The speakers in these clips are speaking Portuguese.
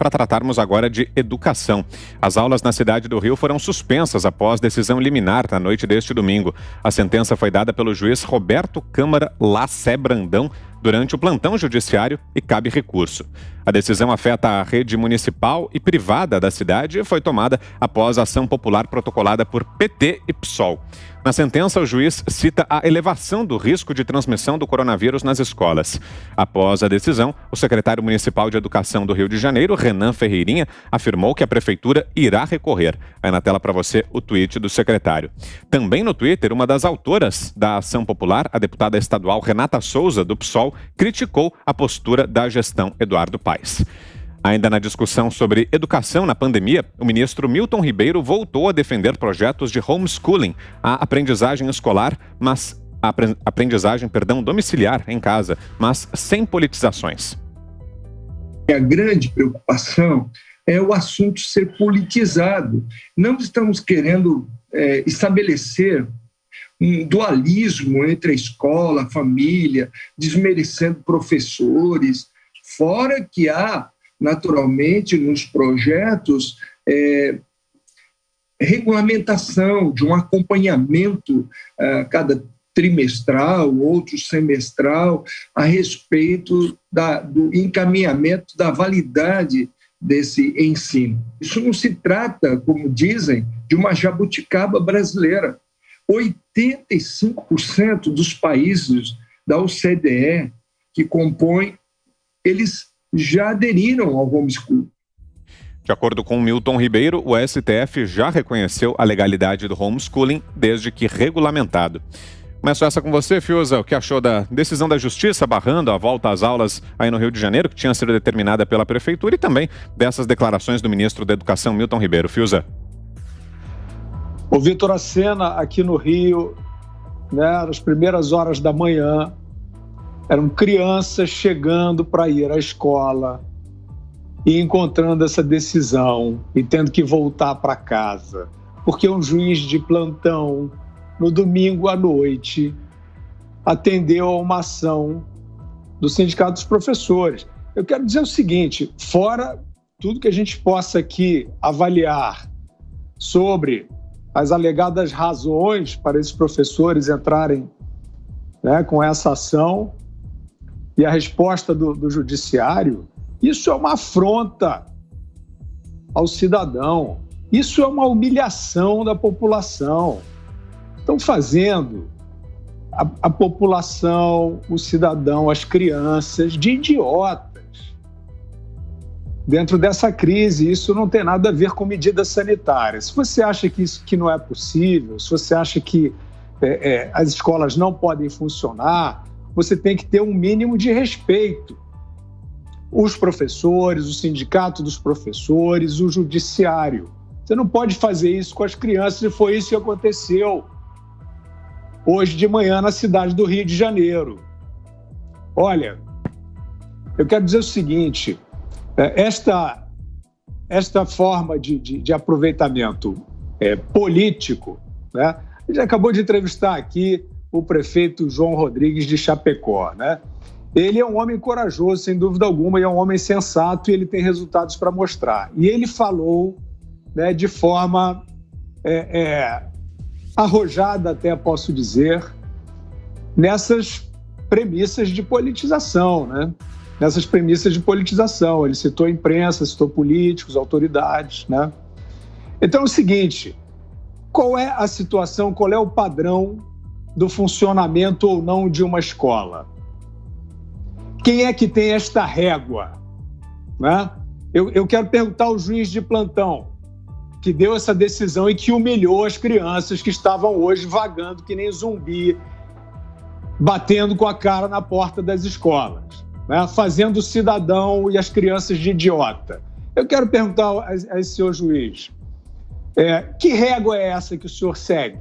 para tratarmos agora de educação. As aulas na cidade do Rio foram suspensas após decisão liminar na noite deste domingo. A sentença foi dada pelo juiz Roberto Câmara Lacé Brandão durante o plantão judiciário e cabe recurso. A decisão afeta a rede municipal e privada da cidade e foi tomada após a ação popular protocolada por PT e PSOL. Na sentença, o juiz cita a elevação do risco de transmissão do coronavírus nas escolas. Após a decisão, o secretário municipal de Educação do Rio de Janeiro, Renan Ferreirinha, afirmou que a prefeitura irá recorrer. Aí na tela para você o tweet do secretário. Também no Twitter, uma das autoras da ação popular, a deputada estadual Renata Souza, do PSOL, criticou a postura da gestão Eduardo Paes. Ainda na discussão sobre educação na pandemia, o ministro Milton Ribeiro voltou a defender projetos de homeschooling, a aprendizagem escolar, domiciliar em casa, mas sem politizações. A grande preocupação é o assunto ser politizado. Não estamos querendo estabelecer um dualismo entre a escola, a família, desmerecendo professores, fora que há naturalmente, nos projetos, regulamentação de um acompanhamento cada trimestral, outro semestral, a respeito do encaminhamento da validade desse ensino. Isso não se trata, como dizem, de uma jabuticaba brasileira. 85% dos países da OCDE que compõem, eles já aderiram ao homeschooling. De acordo com Milton Ribeiro, o STF já reconheceu a legalidade do homeschooling desde que regulamentado. Começo essa com você, Fiuza. O que achou da decisão da Justiça barrando a volta às aulas aí no Rio de Janeiro, que tinha sido determinada pela Prefeitura, e também dessas declarações do ministro da Educação, Milton Ribeiro. Fiuza. O Vitor, a cena aqui no Rio, nas primeiras horas da manhã, eram crianças chegando para ir à escola e encontrando essa decisão e tendo que voltar para casa, porque um juiz de plantão, no domingo à noite, atendeu a uma ação do Sindicato dos Professores. Eu quero dizer o seguinte, fora tudo que a gente possa aqui avaliar sobre as alegadas razões para esses professores entrarem com essa ação, e a resposta do judiciário, isso é uma afronta ao cidadão, isso é uma humilhação da população. Estão fazendo a população, o cidadão, as crianças de idiotas. Dentro dessa crise, isso não tem nada a ver com medidas sanitárias. Se você acha que isso que não é possível, se você acha que as escolas não podem funcionar, você tem que ter um mínimo de respeito. Os professores, o sindicato dos professores, o judiciário. Você não pode fazer isso com as crianças, e foi isso que aconteceu hoje de manhã na cidade do Rio de Janeiro. Olha, eu quero dizer o seguinte, esta forma de aproveitamento político, a gente acabou de entrevistar aqui o prefeito João Rodrigues de Chapecó, Ele é um homem corajoso, sem dúvida alguma, e é um homem sensato, e ele tem resultados para mostrar. E ele falou de forma arrojada, até posso dizer, nessas premissas de politização, Nessas premissas de politização. Ele citou a imprensa, citou políticos, autoridades, Então é o seguinte, qual é a situação, qual é o padrão do funcionamento ou não de uma escola? Quem é que tem esta régua? Eu quero perguntar ao juiz de plantão que deu essa decisão e que humilhou as crianças que estavam hoje vagando que nem zumbi, batendo com a cara na porta das escolas, fazendo o cidadão e as crianças de idiota. Eu quero perguntar a esse senhor juiz, que régua é essa que o senhor segue?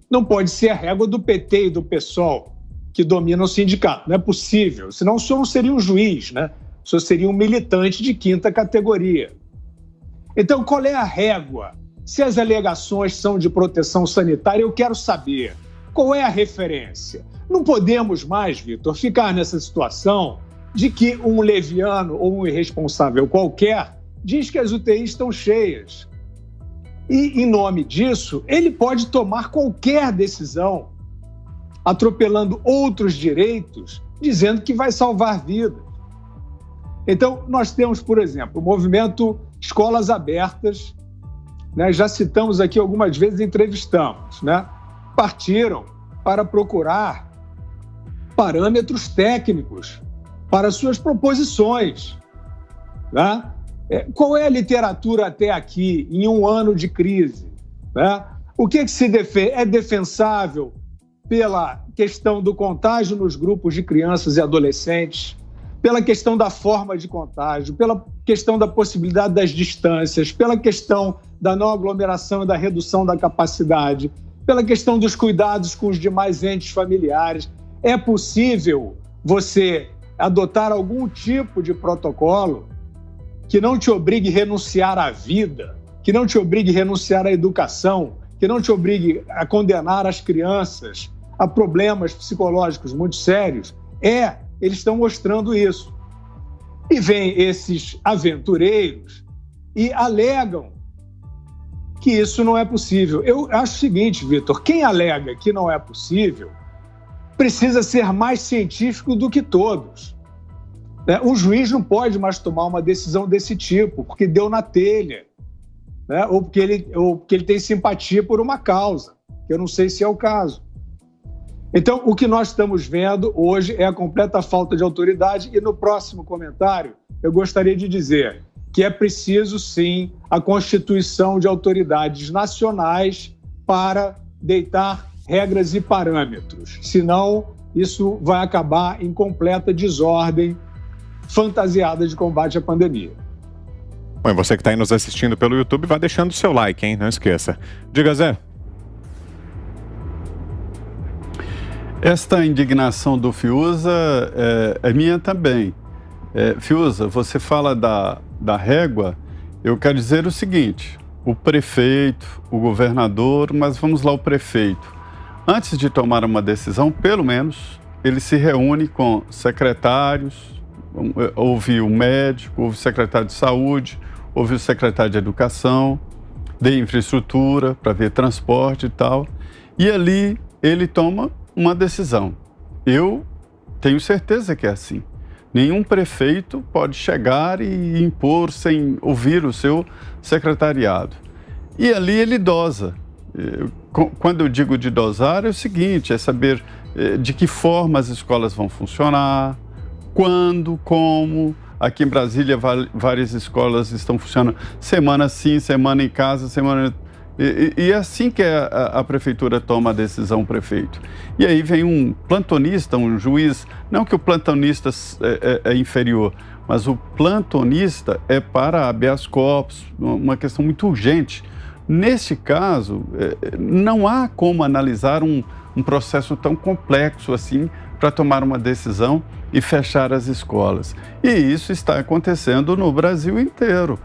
Não pode ser a régua do PT e do PSOL, que dominam o sindicato. Não é possível. Senão o senhor não seria um juiz, O senhor seria um militante de quinta categoria. Então, qual é a régua? Se as alegações são de proteção sanitária, eu quero saber qual é a referência. Não podemos mais, Vitor, ficar nessa situação de que um leviano ou um irresponsável qualquer diz que as UTIs estão cheias. E, em nome disso, ele pode tomar qualquer decisão, atropelando outros direitos, dizendo que vai salvar vidas. Então, nós temos, por exemplo, o movimento Escolas Abertas, né? Já citamos aqui algumas vezes, entrevistamos, né? Partiram para procurar parâmetros técnicos para suas proposições, né? Qual é a literatura até aqui, em um ano de crise? Né? O que se defende? É defensável pela questão do contágio nos grupos de crianças e adolescentes, pela questão da forma de contágio, pela questão da possibilidade das distâncias, pela questão da não aglomeração e da redução da capacidade, pela questão dos cuidados com os demais entes familiares. É possível você adotar algum tipo de protocolo que não te obrigue a renunciar à vida, que não te obrigue a renunciar à educação, que não te obrigue a condenar as crianças a problemas psicológicos muito sérios? Eles estão mostrando isso. E vêm esses aventureiros e alegam que isso não é possível. Eu acho o seguinte, Vitor, quem alega que não é possível precisa ser mais científico do que todos. Um juiz não pode mais tomar uma decisão desse tipo, porque deu na telha, né? ou porque ele tem simpatia por uma causa, que eu não sei se é o caso. Então, o que nós estamos vendo hoje é a completa falta de autoridade, e no próximo comentário eu gostaria de dizer que é preciso, sim, a constituição de autoridades nacionais para deitar regras e parâmetros, senão isso vai acabar em completa desordem fantasiada de combate à pandemia. Bom, e você que está aí nos assistindo pelo YouTube, vai deixando o seu like, hein? Não esqueça. Diga, Zé. Esta indignação do Fiuza é minha também. Fiuza, você fala da régua, eu quero dizer o seguinte: o prefeito, o governador, mas vamos lá, o prefeito, antes de tomar uma decisão, pelo menos, ele se reúne com secretários, houve o médico, houve o secretário de saúde, houve o secretário de educação, de infraestrutura, para ver transporte e tal, e ali ele toma uma decisão. Eu tenho certeza que é assim. Nenhum prefeito pode chegar e impor sem ouvir o seu secretariado. E ali ele dosa. Quando eu digo de dosar, é o seguinte, é saber de que forma as escolas vão funcionar, quando, como. Aqui em Brasília, várias escolas estão funcionando semana sim, semana em casa, semana... E é assim que a prefeitura toma a decisão, o prefeito. E aí vem um plantonista, um juiz, não que o plantonista é inferior, mas o plantonista é para habeas corpus, uma questão muito urgente. Neste caso, não há como analisar um processo tão complexo assim para tomar uma decisão e fechar as escolas. E isso está acontecendo no Brasil inteiro.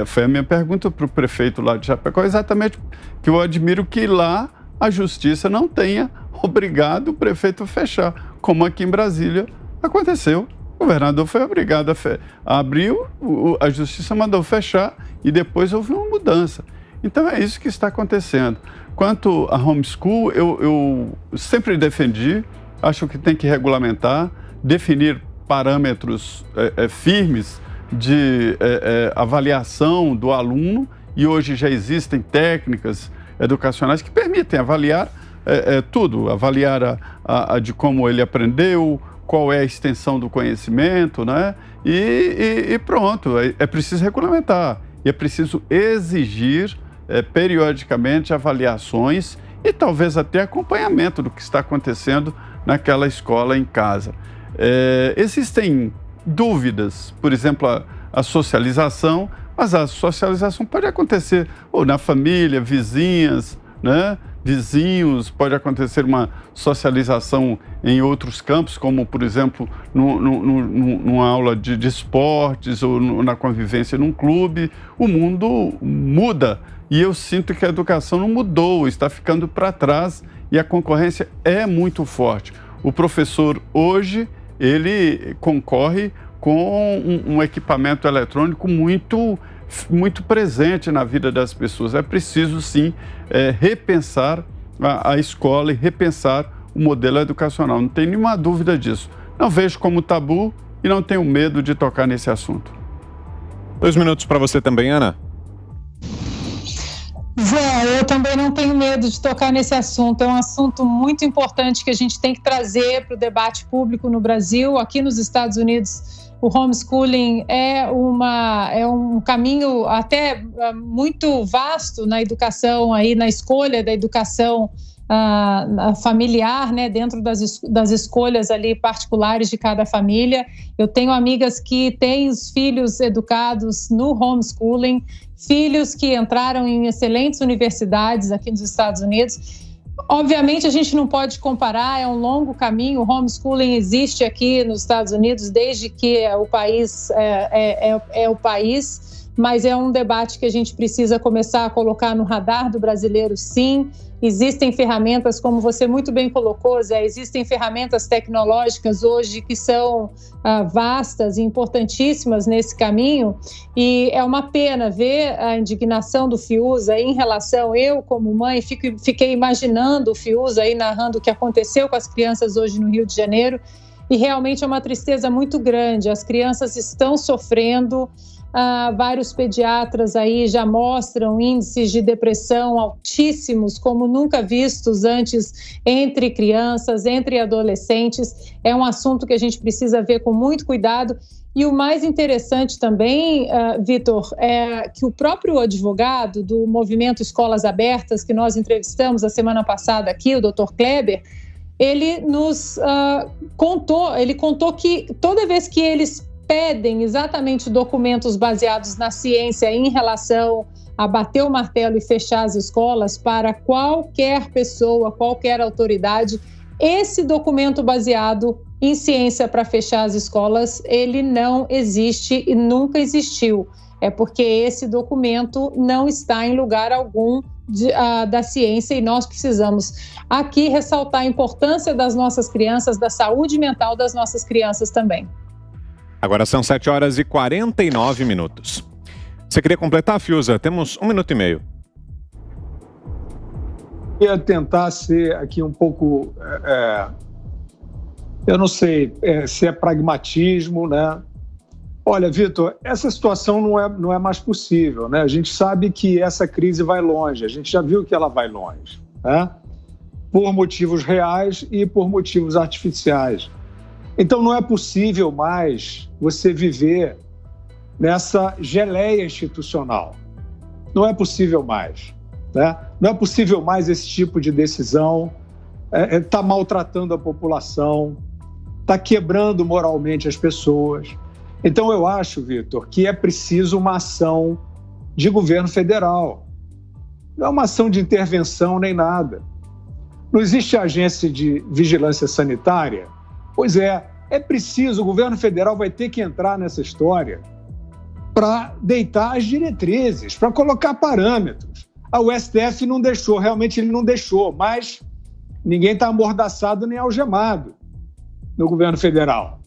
Foi a minha pergunta para o prefeito lá de Chapecó, exatamente que eu admiro que lá a justiça não tenha obrigado o prefeito a fechar, como aqui em Brasília aconteceu. O governador foi obrigado a abrir, a justiça mandou fechar e depois houve uma mudança. Então é isso que está acontecendo. Quanto a homeschool, eu sempre defendi, acho que tem que regulamentar, definir parâmetros firmes de avaliação do aluno, e hoje já existem técnicas educacionais que permitem avaliar tudo, avaliar de como ele aprendeu, qual é a extensão do conhecimento, né? E pronto, é preciso regulamentar, e é preciso exigir periodicamente avaliações e talvez até acompanhamento do que está acontecendo naquela escola em casa. Existem dúvidas, por exemplo, a socialização, mas a socialização pode acontecer ou na família, vizinhas, né? Vizinhos, pode acontecer uma socialização em outros campos, como, por exemplo, numa aula de esportes ou na convivência num clube. O mundo muda e eu sinto que a educação não mudou, está ficando para trás e a concorrência é muito forte. O professor hoje, ele concorre com um equipamento eletrônico muito presente na vida das pessoas. É preciso, sim, repensar a escola e repensar o modelo educacional. Não tem nenhuma dúvida disso. Não vejo como tabu e não tenho medo de tocar nesse assunto. 2 minutos para você também, Ana. Zé, eu também não tenho medo de tocar nesse assunto. É um assunto muito importante que a gente tem que trazer para o debate público no Brasil. Aqui nos Estados Unidos, o homeschooling é um caminho até muito vasto na educação, aí, na escolha da educação familiar, né, dentro das escolhas ali particulares de cada família. Eu tenho amigas que têm os filhos educados no homeschooling, filhos que entraram em excelentes universidades aqui nos Estados Unidos. Obviamente, a gente não pode comparar, é um longo caminho. O homeschooling existe aqui nos Estados Unidos desde que o país é o país, mas é um debate que a gente precisa começar a colocar no radar do brasileiro, sim. Existem ferramentas, como você muito bem colocou, Zé, existem ferramentas tecnológicas hoje que são vastas e importantíssimas nesse caminho, e é uma pena ver a indignação do Fiuza em relação, eu como mãe, fiquei imaginando o Fiuza aí narrando o que aconteceu com as crianças hoje no Rio de Janeiro, e realmente é uma tristeza muito grande. As crianças estão sofrendo. Vários pediatras aí já mostram índices de depressão altíssimos, como nunca vistos antes entre crianças, entre adolescentes. É um assunto que a gente precisa ver com muito cuidado. E o mais interessante também, Vitor, é que o próprio advogado do Movimento Escolas Abertas, que nós entrevistamos a semana passada aqui, o Dr. Kleber, ele nos contou que toda vez que eles pedem exatamente documentos baseados na ciência em relação a bater o martelo e fechar as escolas para qualquer pessoa, qualquer autoridade, esse documento baseado em ciência para fechar as escolas, ele não existe e nunca existiu. É porque esse documento não está em lugar algum da ciência, e nós precisamos aqui ressaltar a importância das nossas crianças, da saúde mental das nossas crianças também. Agora são 7h49. Você queria completar, Fiuza? Temos 1 minuto e meio. Eu ia tentar ser aqui um pouco, eu não sei se é pragmatismo, né? Olha, Vitor, essa situação não é mais possível, né? A gente sabe que essa crise vai longe, a gente já viu que ela vai longe, né? Por motivos reais e por motivos artificiais. Então, não é possível mais você viver nessa geleia institucional. Não é possível mais, né? Não é possível mais esse tipo de decisão. Está maltratando a população, está quebrando moralmente as pessoas. Então, eu acho, Vitor, que é preciso uma ação de governo federal. Não é uma ação de intervenção nem nada. Não existe agência de vigilância sanitária? Pois é preciso, o governo federal vai ter que entrar nessa história para deitar as diretrizes, para colocar parâmetros. O STF não deixou, realmente ele não deixou, mas ninguém está amordaçado nem algemado no governo federal.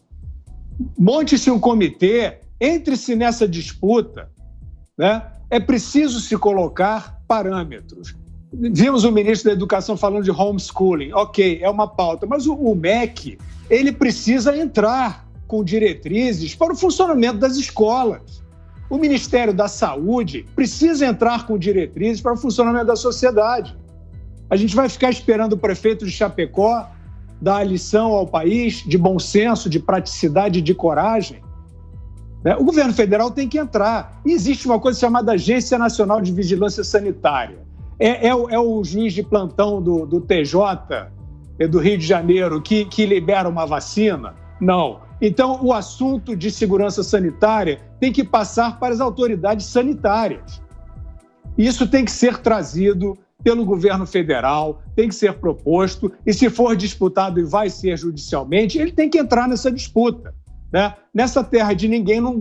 Monte-se um comitê, entre-se nessa disputa, né? É preciso se colocar parâmetros. Vimos o ministro da Educação falando de homeschooling. Ok, é uma pauta, mas o MEC, ele precisa entrar com diretrizes para o funcionamento das escolas. O Ministério da Saúde precisa entrar com diretrizes para o funcionamento da sociedade. A gente vai ficar esperando o prefeito de Chapecó dar a lição ao país de bom senso, de praticidade e de coragem? O governo federal tem que entrar. E existe uma coisa chamada Agência Nacional de Vigilância Sanitária. É o juiz de plantão do TJ, do Rio de Janeiro, que libera uma vacina? Não. Então, o assunto de segurança sanitária tem que passar para as autoridades sanitárias. Isso tem que ser trazido pelo governo federal, tem que ser proposto, e se for disputado e vai ser judicialmente, ele tem que entrar nessa disputa, né? Nessa terra de ninguém não